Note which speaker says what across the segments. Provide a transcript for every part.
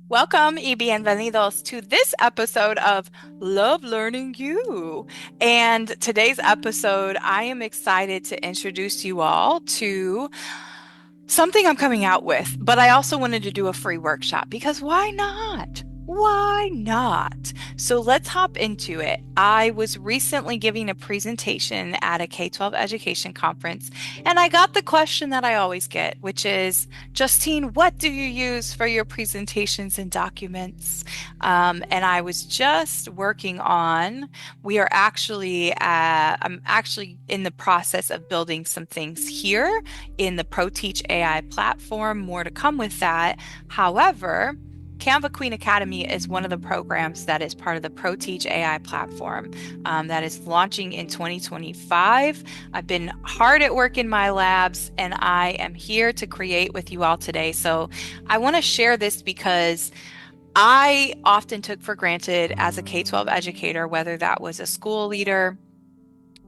Speaker 1: Welcome y bienvenidos to this episode of Love Learning You. And today's episode, I am excited to introduce you all to something I'm coming out with, but I also wanted to do a free workshop because why not? Why not? So let's hop into it. I was recently giving a presentation at a K-12 education conference, and I got the question that I always get, which is, Justine, what do you use for your presentations and documents? And I was just working on, I'm actually in the process of building some things here in the ProTeach AI platform. More to come with that. However, Canva Queen Academy is one of the programs that is part of the ProTeach AI platform that is launching in 2025. I've been hard at work in my labs and I am here to create with you all today. So I want to share this because I often took for granted as a K-12 educator, whether that was a school leader,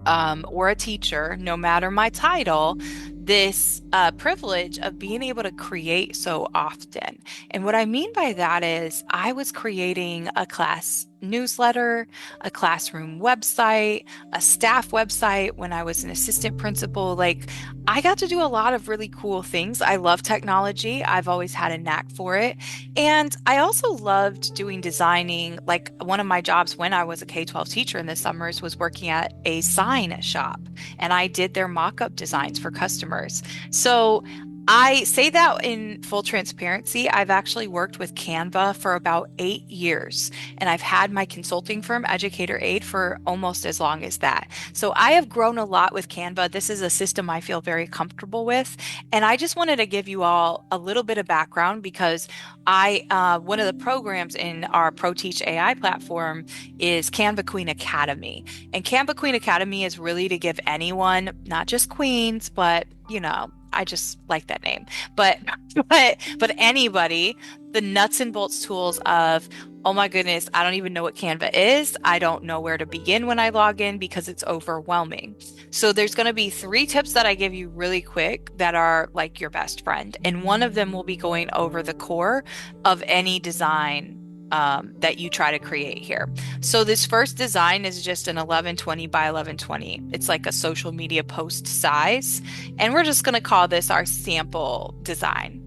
Speaker 1: or a teacher, no matter my title, this privilege of being able to create so often. And what I mean by that is I was creating a class newsletter, a classroom website, a staff website when I was an assistant principal. Like, I got to do a lot of really cool things. I love technology. I've always had a knack for it. And I also loved doing designing. Like, one of my jobs when I was a K-12 teacher in the summers was working at a sign shop, and I did their mock-up designs for customers. So I say that in full transparency. I've actually worked with Canva for about 8 years, and I've had my consulting firm, Educator Aid, for almost as long as that. So I have grown a lot with Canva. This is a system I feel very comfortable with. And I just wanted to give you all a little bit of background because one of the programs in our ProTeach AI platform is Canva Queen Academy. And Canva Queen Academy is really to give anyone, not just queens, but I just like that name. But but anybody, the nuts and bolts tools of, oh my goodness, I don't even know what Canva is. I don't know where to begin when I log in because it's overwhelming. So there's going to be 3 tips that I give you really quick that are like your best friend. And one of them will be going over the core of any design that you try to create here. So this first design is just an 1120 by 1120. It's like a social media post size. And we're just going to call this our sample design.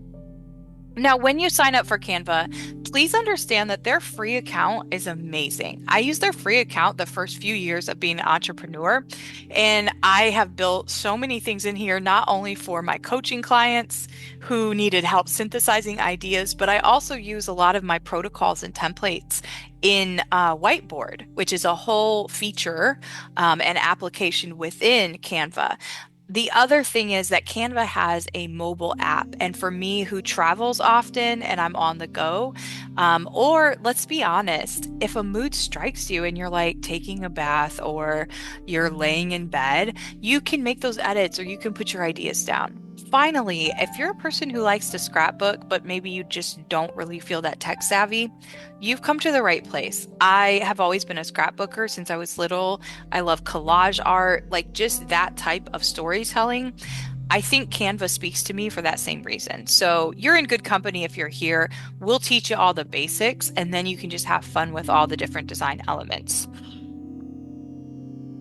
Speaker 1: Now, when you sign up for Canva, please understand that their free account is amazing. I used their free account the first few years of being an entrepreneur, and I have built so many things in here, not only for my coaching clients who needed help synthesizing ideas, but I also use a lot of my protocols and templates in Whiteboard, which is a whole feature and application within Canva. The other thing is that Canva has a mobile app. And for me, who travels often and I'm on the go, or let's be honest, if a mood strikes you and you're like taking a bath or you're laying in bed, you can make those edits or you can put your ideas down. Finally, if you're a person who likes to scrapbook, but maybe you just don't really feel that tech savvy, you've come to the right place. I have always been a scrapbooker since I was little. I love collage art, like just that type of storytelling. I think Canva speaks to me for that same reason. So you're in good company if you're here. We'll teach you all the basics, and then you can just have fun with all the different design elements.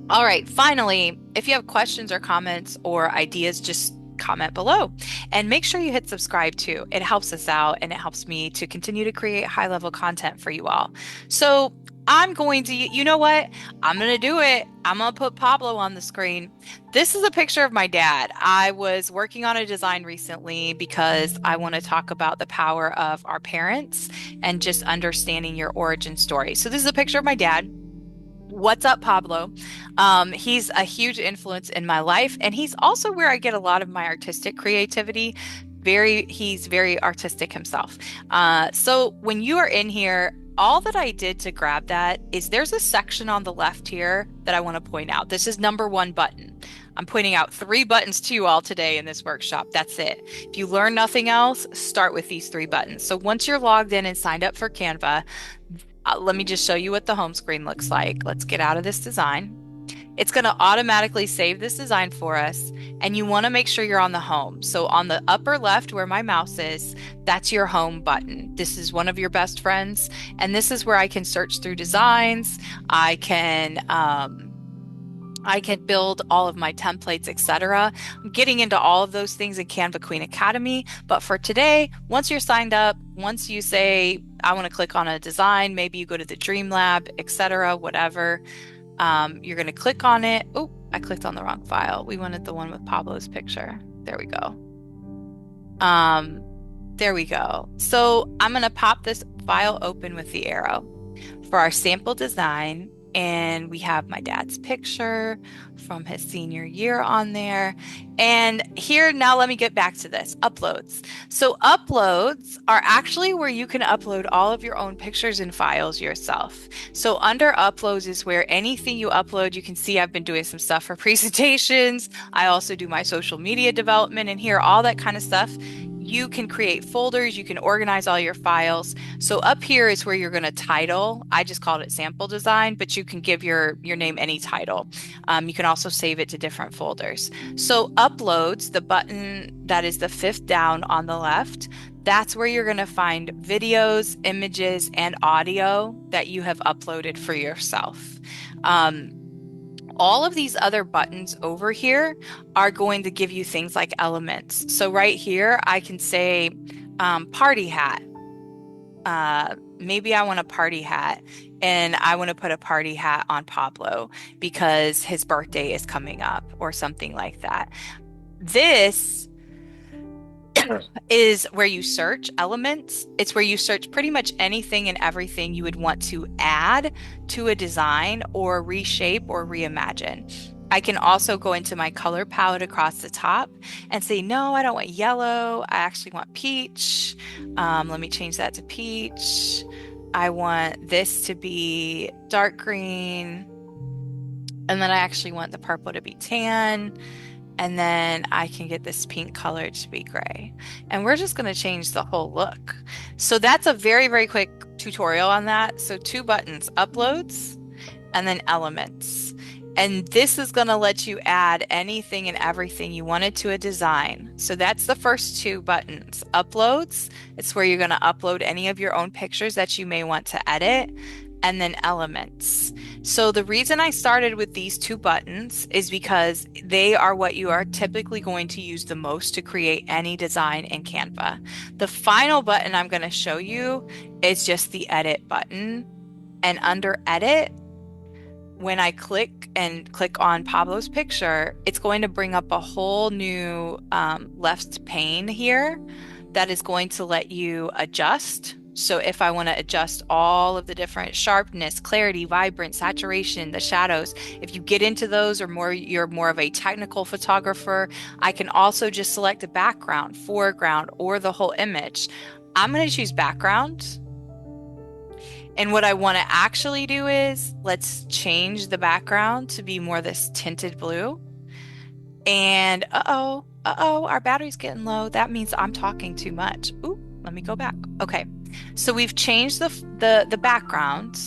Speaker 1: All right, finally, if you have questions or comments or ideas, just comment below and make sure you hit subscribe too. It helps us out and it helps me to continue to create high level content for you all. So I'm going to, you know what? I'm going to do it. I'm going to put Pablo on the screen. This is a picture of my dad. I was working on a design recently because I want to talk about the power of our parents and just understanding your origin story. So this is a picture of my dad. What's up, Pablo? He's a huge influence in my life, and he's also where I get a lot of my artistic creativity. He's very artistic himself. So when you are in here, all that I did to grab that is there's a section on the left here that I want to point out. This is number 1 button. I'm pointing out 3 buttons to you all today in this workshop. That's it. If you learn nothing else, start with these 3 buttons. So once you're logged in and signed up for Canva, let me just show you what the home screen looks like. Let's get out of this design. It's going to automatically save this design for us. And you want to make sure you're on the home. So on the upper left where my mouse is, that's your home button. This is one of your best friends. And this is where I can search through designs. I can, I can build all of my templates, etc. I'm getting into all of those things in Canva Queen Academy. But for today, once you're signed up, once you say, I want to click on a design, maybe you go to the Dream Lab, etc., whatever, you're going to click on it. Oh, I clicked on the wrong file. We wanted the one with Pablo's picture. There we go. Um, there we go. So I'm going to pop this file open with the arrow for our sample design. And we have my dad's picture from his senior year on there. And here, now let me get back to this, uploads. So uploads are actually where you can upload all of your own pictures and files yourself. So under uploads is where anything you upload, you can see I've been doing some stuff for presentations. I also do my social media development and here, all that kind of stuff. You can create folders, you can organize all your files. So up here is where you're going to title. I just called it sample design, but you can give your name any title. You can also save it to different folders. So uploads, the button that is the fifth down on the left, that's where you're going to find videos, images, and audio that you have uploaded for yourself. All of these other buttons over here are going to give you things like elements. So right here, I can say party hat. Maybe I want a party hat and I want to put a party hat on Pablo because his birthday is coming up or something like that. This is where you search elements. It's where you search pretty much anything and everything you would want to add to a design or reshape or reimagine. I can also go into my color palette across the top and say, no, I don't want yellow. I actually want peach. Let me change that to peach. I want this to be dark green. And then I actually want the purple to be tan. And then I can get this pink color to be gray. And we're just going to change the whole look. So that's a very, very quick tutorial on that. So two buttons, uploads and then elements. And this is going to let you add anything and everything you wanted to a design. So that's the first two buttons. Uploads, it's where you're going to upload any of your own pictures that you may want to edit. And then elements. So the reason I started with these two buttons is because they are what you are typically going to use the most to create any design in Canva. The final button I'm going to show you is just the edit button. And under edit, when I click on Pablo's picture, it's going to bring up a whole new left pane here that is going to let you adjust. So if I want to adjust all of the different sharpness, clarity, vibrance, saturation, the shadows, if you get into those or you're more of a technical photographer, I can also just select a background, foreground, or the whole image. I'm going to choose background. And what I want to actually do is let's change the background to be more this tinted blue. And our battery's getting low. That means I'm talking too much. Ooh, let me go back. Okay. So we've changed the background.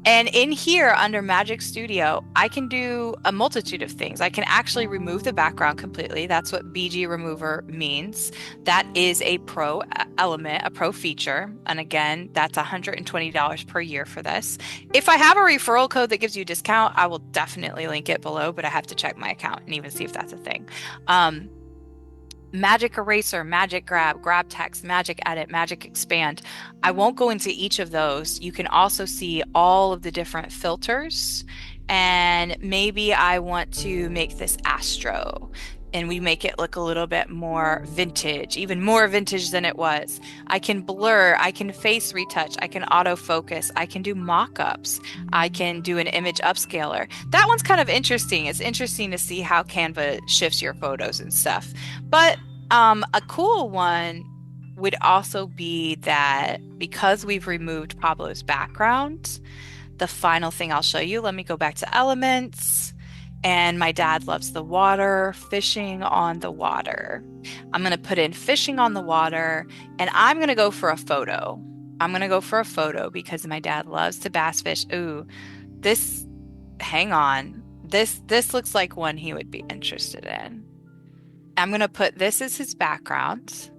Speaker 1: And in here under Magic Studio, I can do a multitude of things. I can actually remove the background completely. That's what BG Remover means. That is a pro element, a pro feature. And again, that's $120 per year for this. If I have a referral code that gives you a discount, I will definitely link it below, but I have to check my account and even see if that's a thing. Magic Eraser, Magic Grab, Grab Text, Magic Edit, Magic Expand. I won't go into each of those. You can also see all of the different filters. And maybe I want to make this Astro and we make it look a little bit more vintage, even more vintage than it was. I can blur, I can face retouch, I can autofocus, I can do mock-ups, I can do an image upscaler. That one's kind of interesting. It's interesting to see how Canva shifts your photos and stuff. But a cool one would also be that because we've removed Pablo's background, the final thing I'll show you, let me go back to elements. And my dad loves the water, fishing on the water. I'm going to put in fishing on the water and I'm going to go for a photo. I'm going to go for a photo because my dad loves to bass fish. Ooh, hang on. This looks like one he would be interested in. I'm gonna put this as his background.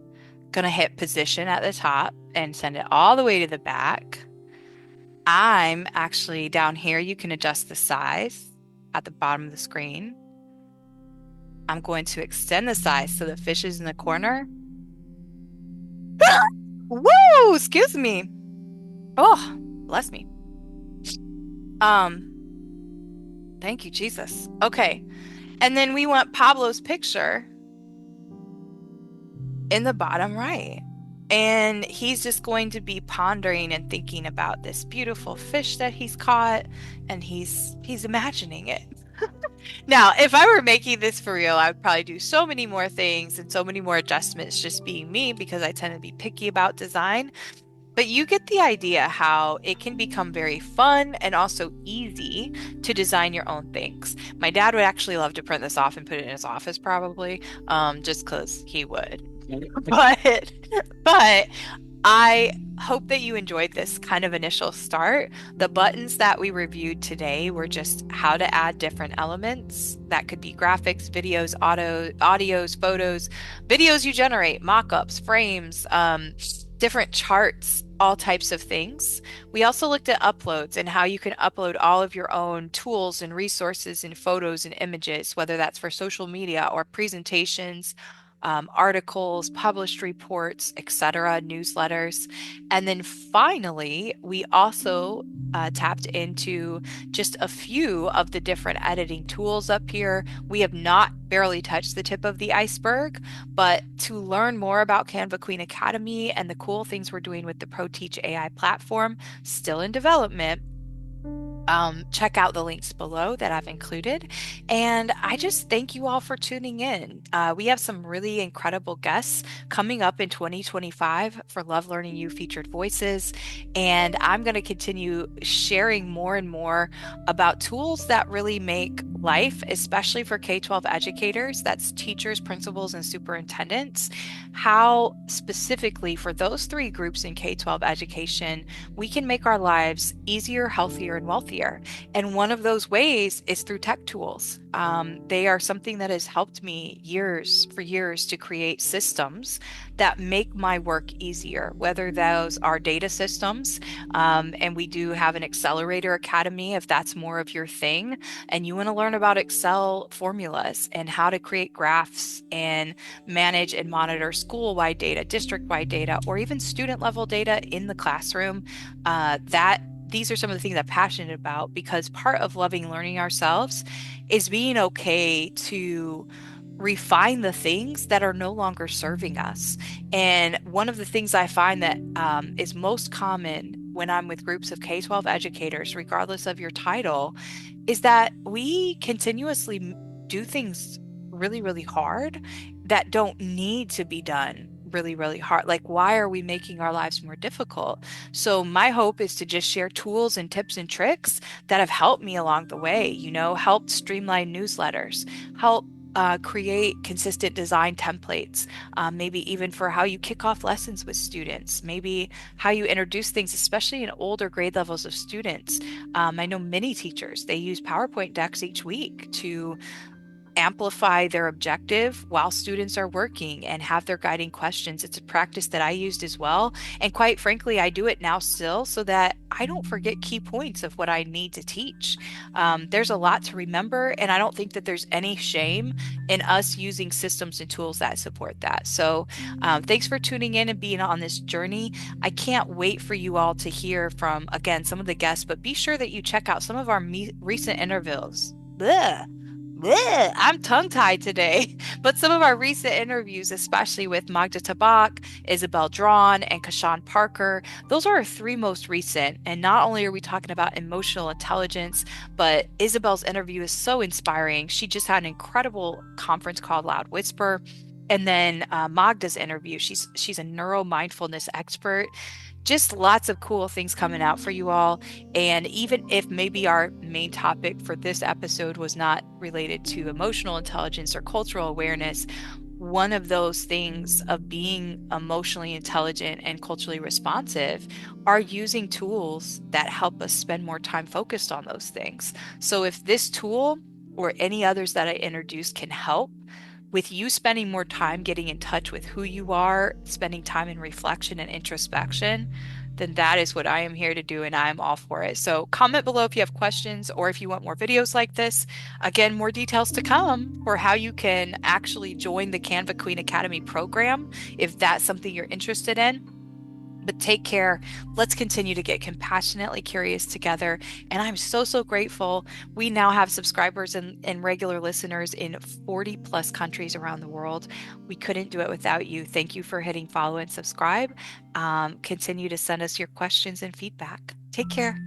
Speaker 1: Gonna hit position at the top and send it all the way to the back. I'm actually down here. You can adjust the size at the bottom of the screen. I'm going to extend the size so the fish is in the corner. Woo! Excuse me. Oh, bless me. Um, Thank you, Jesus. Okay. And then we want Pablo's picture in the bottom right. And he's just going to be pondering and thinking about this beautiful fish that he's caught, and he's imagining it. Now, if I were making this for real, I would probably do so many more things and so many more adjustments just being me because I tend to be picky about design. But you get the idea how it can become very fun and also easy to design your own things. My dad would actually love to print this off and put it in his office probably, just because he would. But but I hope that you enjoyed this kind of initial start. The buttons that we reviewed today were just how to add different elements. That could be graphics, videos, audios, photos, videos you generate, mock-ups, frames, different charts, all types of things. We also looked at uploads and how you can upload all of your own tools and resources and photos and images, whether that's for social media or presentations, articles, published reports, etc., newsletters. And then finally, we also tapped into just a few of the different editing tools up here. We have not barely touched the tip of the iceberg, but to learn more about Canva Queen Academy and the cool things we're doing with the ProTeach AI platform, still in development, check out the links below that I've included. And I just thank you all for tuning in. We have some really incredible guests coming up in 2025 for Love Learning You featured voices. And I'm going to continue sharing more and more about tools that really make life, especially for K-12 educators, that's teachers, principals, and superintendents, how specifically for those three groups in K-12 education, we can make our lives easier, healthier, and wealthier. And one of those ways is through tech tools. They are something that has helped me for years to create systems that make my work easier, whether those are data systems. And we do have an accelerator academy if that's more of your thing. And you want to learn about Excel formulas and how to create graphs and manage and monitor school-wide data, district-wide data, or even student-level data in the classroom. These are some of the things I'm passionate about because part of loving learning ourselves is being okay to refine the things that are no longer serving us. And one of the things I find that is most common when I'm with groups of K-12 educators, regardless of your title, is that we continuously do things really, really hard that don't need to be done really, really hard. Like, why are we making our lives more difficult? So, my hope is to just share tools and tips and tricks that have helped me along the way, helped streamline newsletters, help create consistent design templates, maybe even for how you kick off lessons with students, maybe how you introduce things, especially in older grade levels of students. I know many teachers, they use PowerPoint decks each week to amplify their objective while students are working and have their guiding questions. It's a practice that I used as well. And quite frankly, I do it now still so that I don't forget key points of what I need to teach. There's a lot to remember, and I don't think that there's any shame in us using systems and tools that support that. So thanks for tuning in and being on this journey. I can't wait for you all to hear from, again, some of the guests, but be sure that you check out some of our recent interviews. Blech. Bleh, I'm tongue-tied today. But some of our recent interviews, especially with Magda Tabak, Isabel Drawn, and Kashawn Parker, those are our three most recent. And not only are we talking about emotional intelligence, but Isabel's interview is so inspiring. She just had an incredible conference called Loud Whisper. And then Magda's interview, she's a neuro-mindfulness expert. Just lots of cool things coming out for you all. And even if maybe our main topic for this episode was not related to emotional intelligence or cultural awareness, one of those things of being emotionally intelligent and culturally responsive are using tools that help us spend more time focused on those things. So if this tool or any others that I introduce can help with you spending more time getting in touch with who you are, spending time in reflection and introspection, then that is what I am here to do, and I'm all for it. So comment below if you have questions or if you want more videos like this. Again, more details to come for how you can actually join the Canva Queen Academy program if that's something you're interested in. But take care. Let's continue to get compassionately curious together. And I'm so, so grateful. We now have subscribers and regular listeners in 40 plus countries around the world. We couldn't do it without you. Thank you for hitting follow and subscribe. Continue to send us your questions and feedback. Take care.